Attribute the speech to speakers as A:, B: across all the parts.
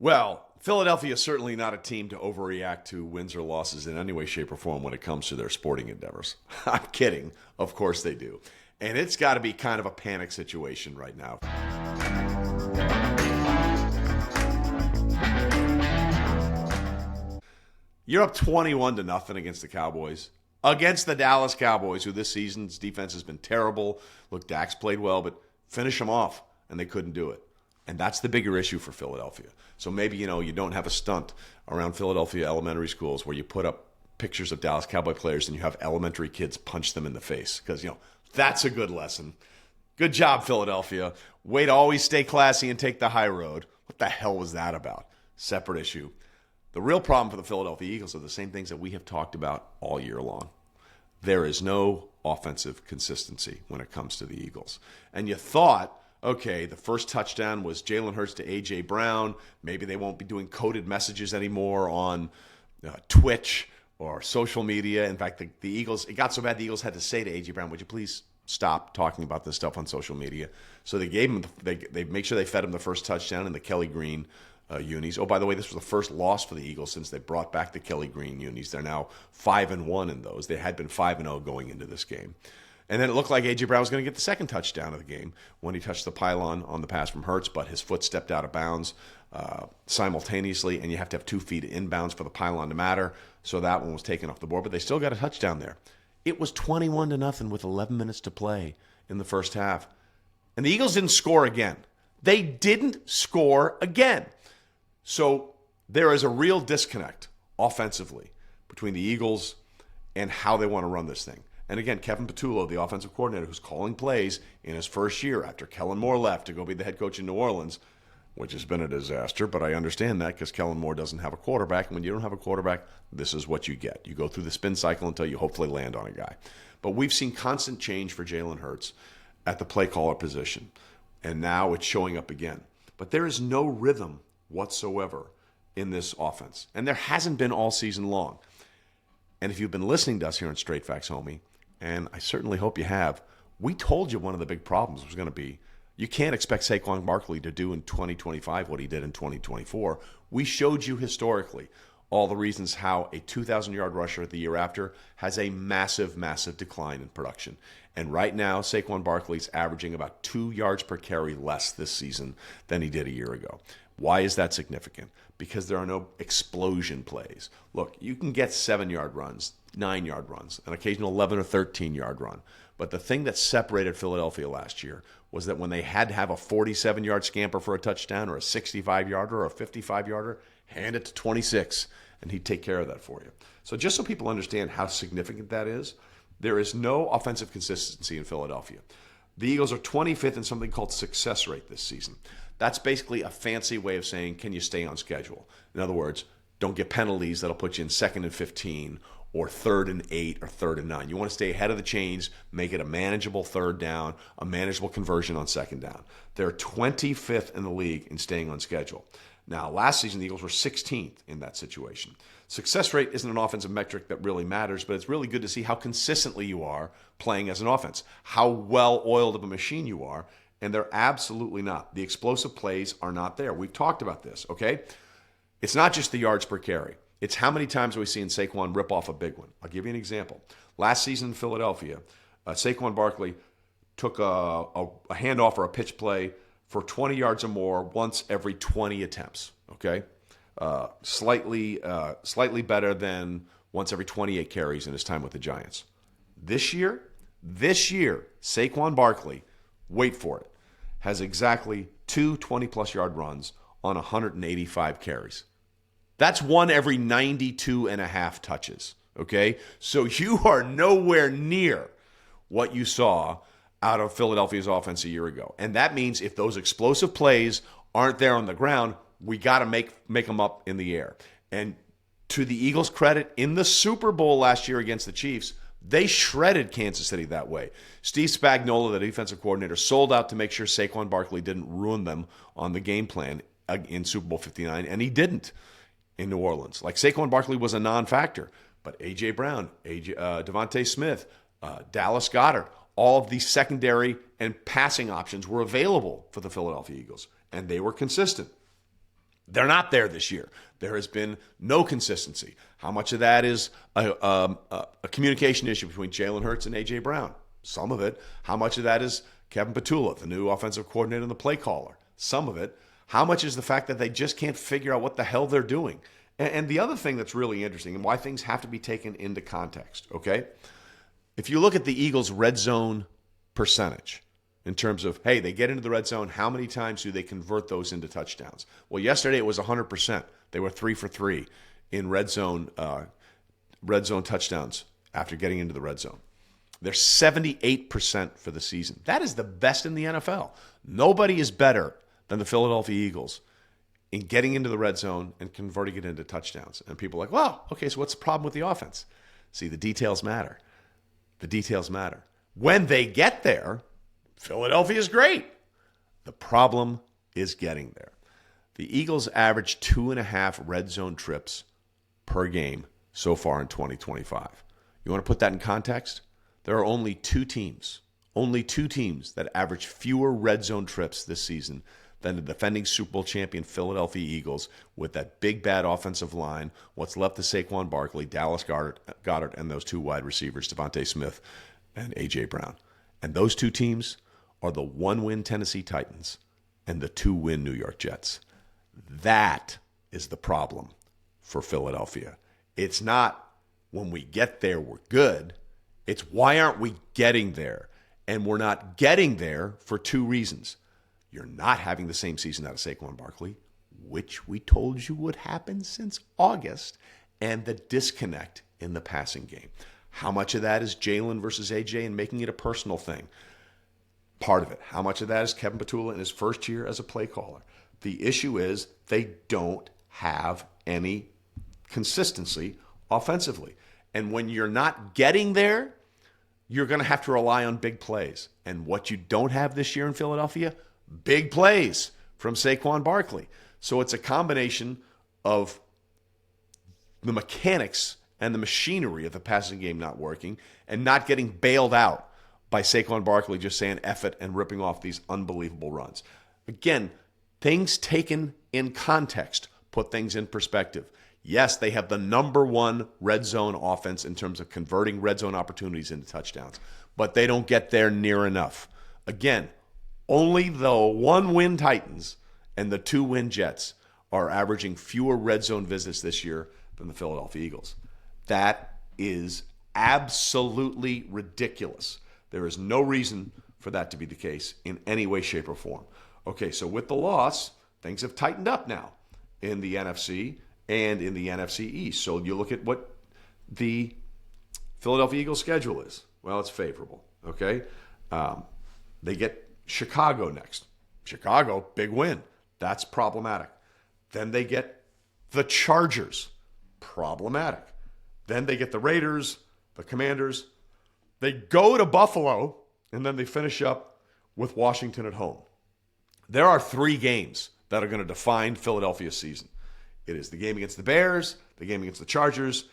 A: Well, Philadelphia is certainly not a team to overreact to wins or losses in any way, shape, or form when it comes to their sporting endeavors. I'm kidding. Of course they do. And it's got to be kind of a panic situation right now. You're up 21-0 against the Cowboys. Against the Dallas Cowboys, who this season's defense has been terrible. Look, Dak's played well, but finish them off, and they couldn't do it. And that's the bigger issue for Philadelphia. So maybe, you don't have a stunt around Philadelphia elementary schools where you put up pictures of Dallas Cowboy players and you have elementary kids punch them in the face. Because, that's a good lesson. Good job, Philadelphia. Way to always stay classy and take the high road. What the hell was that about? Separate issue. The real problem for the Philadelphia Eagles are the same things that we have talked about all year long. There is no offensive consistency when it comes to the Eagles. And you thought, okay, the first touchdown was Jalen Hurts to A.J. Brown. Maybe they won't be doing coded messages anymore on Twitch or social media. In fact, the Eagles, it got so bad the Eagles had to say to A.J. Brown, would you please stop talking about this stuff on social media? So they gave him, they make sure they fed him the first touchdown in the Kelly Green unis. Oh, by the way, this was the first loss for the Eagles since they brought back the Kelly Green unis. They're now 5-1 in those. They had been 5-0 going into this game. And then it looked like A.J. Brown was going to get the second touchdown of the game when he touched the pylon on the pass from Hurts, but his foot stepped out of bounds simultaneously, and you have to have 2 feet inbounds for the pylon to matter. So that one was taken off the board, but they still got a touchdown there. It was 21-0 with 11 minutes to play in the first half. And the Eagles didn't score again. They didn't score again. So there is a real disconnect offensively between the Eagles and how they want to run this thing. And again, Kevin Patullo, the offensive coordinator, who's calling plays in his first year after Kellen Moore left to go be the head coach in New Orleans, which has been a disaster, but I understand that because Kellen Moore doesn't have a quarterback. And when you don't have a quarterback, this is what you get. You go through the spin cycle until you hopefully land on a guy. But we've seen constant change for Jalen Hurts at the play caller position, and now it's showing up again. But there is no rhythm whatsoever in this offense, and there hasn't been all season long. And if you've been listening to us here on Straight Facts, homie, and I certainly hope you have, we told you one of the big problems was going to be you can't expect Saquon Barkley to do in 2025 what he did in 2024. We showed you historically all the reasons how a 2,000-yard rusher the year after has a massive, massive decline in production. And right now, Saquon Barkley's averaging about 2 yards per carry less this season than he did a year ago. Why is that significant? Because there are no explosion plays. Look, you can get 7-yard runs, 9-yard runs, an occasional 11 or 13-yard run. But the thing that separated Philadelphia last year was that when they had to have a 47-yard scamper for a touchdown or a 65-yarder or a 55-yarder, hand it to 26, and he'd take care of that for you. So just so people understand how significant that is, there is no offensive consistency in Philadelphia. The Eagles are 25th in something called success rate this season. That's basically a fancy way of saying, can you stay on schedule? In other words, don't get penalties that'll put you in 2nd and 15 or 3rd and 8 or 3rd and 9. You want to stay ahead of the chains, make it a manageable 3rd down, a manageable conversion on 2nd down. They're 25th in the league in staying on schedule. Now, last season, the Eagles were 16th in that situation. Success rate isn't an offensive metric that really matters, but it's really good to see how consistently you are playing as an offense, how well-oiled of a machine you are, and they're absolutely not. The explosive plays are not there. We've talked about this, okay? It's not just the yards per carry. It's how many times are we seeing Saquon rip off a big one. I'll give you an example. Last season in Philadelphia, Saquon Barkley took a handoff or a pitch play for 20 yards or more once every 20 attempts, okay? Slightly better than once every 28 carries in his time with the Giants. This year, Saquon Barkley, wait for it, has exactly 2 20-plus yard runs on 185 carries. That's one every 92 and a half touches, okay? So you are nowhere near what you saw out of Philadelphia's offense a year ago. And that means if those explosive plays aren't there on the ground, we got to make them up in the air. And to the Eagles' credit, in the Super Bowl last year against the Chiefs, they shredded Kansas City that way. Steve Spagnuolo, the defensive coordinator, sold out to make sure Saquon Barkley didn't ruin them on the game plan in Super Bowl 59, and he didn't in New Orleans. Like, Saquon Barkley was a non-factor, but A.J. Brown, Devontae Smith, Dallas Goedert, all of these secondary and passing options were available for the Philadelphia Eagles, and they were consistent. They're not there this year. There has been no consistency. How much of that is a communication issue between Jalen Hurts and A.J. Brown? Some of it. How much of that is Kevin Patullo, the new offensive coordinator and the play caller? Some of it. How much is the fact that they just can't figure out what the hell they're doing? And the other thing that's really interesting and why things have to be taken into context, okay? If you look at the Eagles' red zone percentage, in terms of, hey, they get into the red zone, how many times do they convert those into touchdowns? Well, yesterday it was 100%. They were 3 for 3 in red zone touchdowns after getting into the red zone. They're 78% for the season. That is the best in the NFL. Nobody is better than the Philadelphia Eagles in getting into the red zone and converting it into touchdowns. And people are like, well, okay, so what's the problem with the offense? See, the details matter. The details matter. When they get there, Philadelphia is great. The problem is getting there. The Eagles average 2.5 red zone trips per game so far in 2025. You want to put that in context? There are only two teams that average fewer red zone trips this season than the defending Super Bowl champion Philadelphia Eagles with that big, bad offensive line, what's left of Saquon Barkley, Dallas Goedert, and those two wide receivers, Devontae Smith and A.J. Brown. And those two teams are the 1-win Tennessee Titans and the 2-win New York Jets. That is the problem for Philadelphia. It's not when we get there, we're good. It's why aren't we getting there? And we're not getting there for two reasons. You're not having the same season out of Saquon Barkley, which we told you would happen since August, and the disconnect in the passing game. How much of that is Jalen versus A.J. and making it a personal thing? Part of it. How much of that is Kevin Patullo in his first year as a play caller? The issue is they don't have any consistency offensively. And when you're not getting there, you're going to have to rely on big plays. And what you don't have this year in Philadelphia, big plays from Saquon Barkley. So it's a combination of the mechanics and the machinery of the passing game not working and not getting bailed out by Saquon Barkley just saying F it and ripping off these unbelievable runs. Again, things taken in context put things in perspective. Yes, they have the number one red zone offense in terms of converting red zone opportunities into touchdowns, but they don't get there near enough. Again, only the 1-win Titans and the 2-win Jets are averaging fewer red zone visits this year than the Philadelphia Eagles. That is absolutely ridiculous. There is no reason for that to be the case in any way, shape, or form. Okay, so with the loss, things have tightened up now in the NFC and in the NFC East. So you look at what the Philadelphia Eagles schedule is. Well, it's favorable, okay? They get Chicago next. Chicago, big win. That's problematic. Then they get the Chargers. Problematic. Then they get the Raiders, the Commanders. They go to Buffalo, and then they finish up with Washington at home. There are 3 games that are going to define Philadelphia's season. It is the game against the Bears, the game against the Chargers,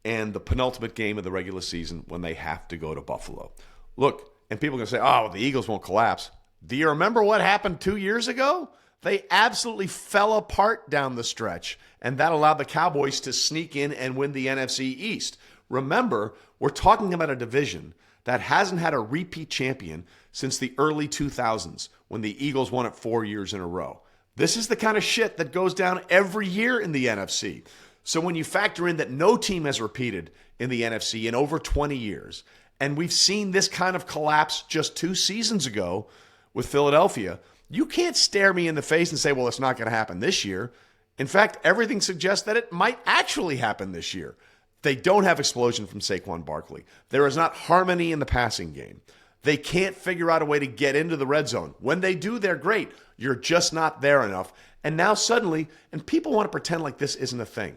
A: and the penultimate game of the regular season when they have to go to Buffalo. Look, and people are going to say, oh, the Eagles won't collapse. Do you remember what happened 2 years ago? They absolutely fell apart down the stretch, and that allowed the Cowboys to sneak in and win the NFC East. Remember, we're talking about a division that hasn't had a repeat champion since the early 2000s when the Eagles won it 4 years in a row. This is the kind of shit that goes down every year in the NFC. So when you factor in that no team has repeated in the NFC in over 20 years, and we've seen this kind of collapse just 2 seasons ago with Philadelphia, you can't stare me in the face and say, well, it's not going to happen this year. In fact, everything suggests that it might actually happen this year. They don't have explosion from Saquon Barkley. There is not harmony in the passing game. They can't figure out a way to get into the red zone. When they do, they're great. You're just not there enough. And now suddenly, and people want to pretend like this isn't a thing.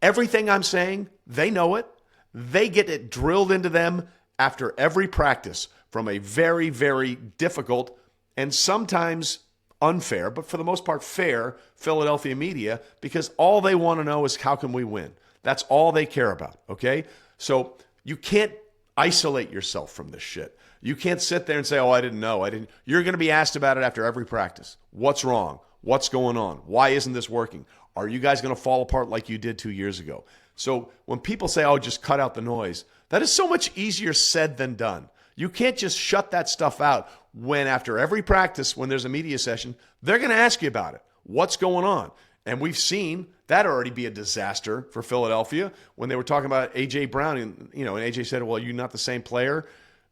A: Everything I'm saying, they know it. They get it drilled into them after every practice from a very, very difficult and sometimes unfair, but for the most part fair, Philadelphia media, because all they want to know is how can we win? That's all they care about, okay? So you can't isolate yourself from this shit. You can't sit there and say, oh, I didn't know. You're going to be asked about it after every practice. What's wrong? What's going on? Why isn't this working? Are you guys going to fall apart like you did 2 years ago? So when people say, oh, just cut out the noise, that is so much easier said than done. You can't just shut that stuff out when after every practice, when there's a media session, they're going to ask you about it. What's going on? And we've seen that already be a disaster for Philadelphia when they were talking about A.J. Brown. And A.J. said, well, you're not the same player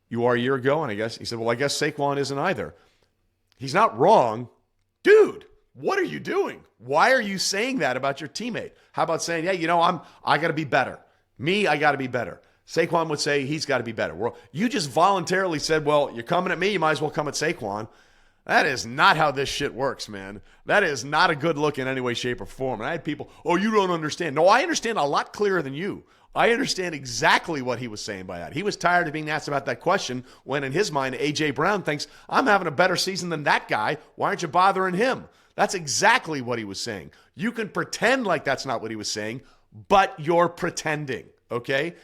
A: you are a year ago. And I guess Saquon isn't either. He's not wrong. Dude, what are you doing? Why are you saying that about your teammate? How about saying, hey, I got to be better. I got to be better. Saquon would say he's got to be better. Well, you just voluntarily said, well, you're coming at me, you might as well come at Saquon. That is not how this shit works, man. That is not a good look in any way, shape, or form. And I had people, oh, you don't understand. No, I understand a lot clearer than you. I understand exactly what he was saying by that. He was tired of being asked about that question when, in his mind, A.J. Brown thinks, I'm having a better season than that guy. Why aren't you bothering him? That's exactly what he was saying. You can pretend like that's not what he was saying, but you're pretending, okay?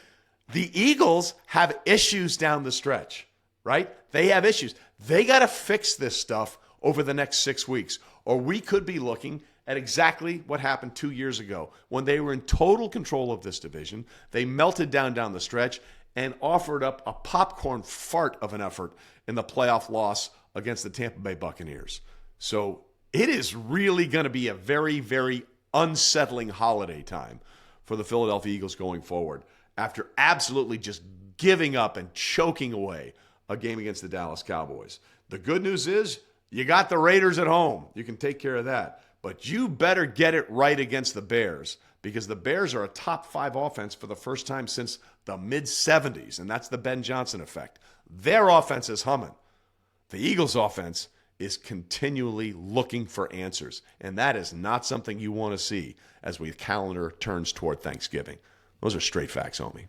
A: The Eagles have issues down the stretch, right? They have issues. They got to fix this stuff over the next 6 weeks, or we could be looking at exactly what happened 2 years ago when they were in total control of this division. They melted down the stretch and offered up a popcorn fart of an effort in the playoff loss against the Tampa Bay Buccaneers. So it is really going to be a very, very unsettling holiday time for the Philadelphia Eagles going forward after absolutely just giving up and choking away a game against the Dallas Cowboys. The good news is you got the Raiders at home. You can take care of that. But you better get it right against the Bears because the Bears are a top 5 offense for the first time since the mid-'70s, and that's the Ben Johnson effect. Their offense is humming. The Eagles' offense is continually looking for answers, and that is not something you want to see as the calendar turns toward Thanksgiving. Those are straight facts, homie.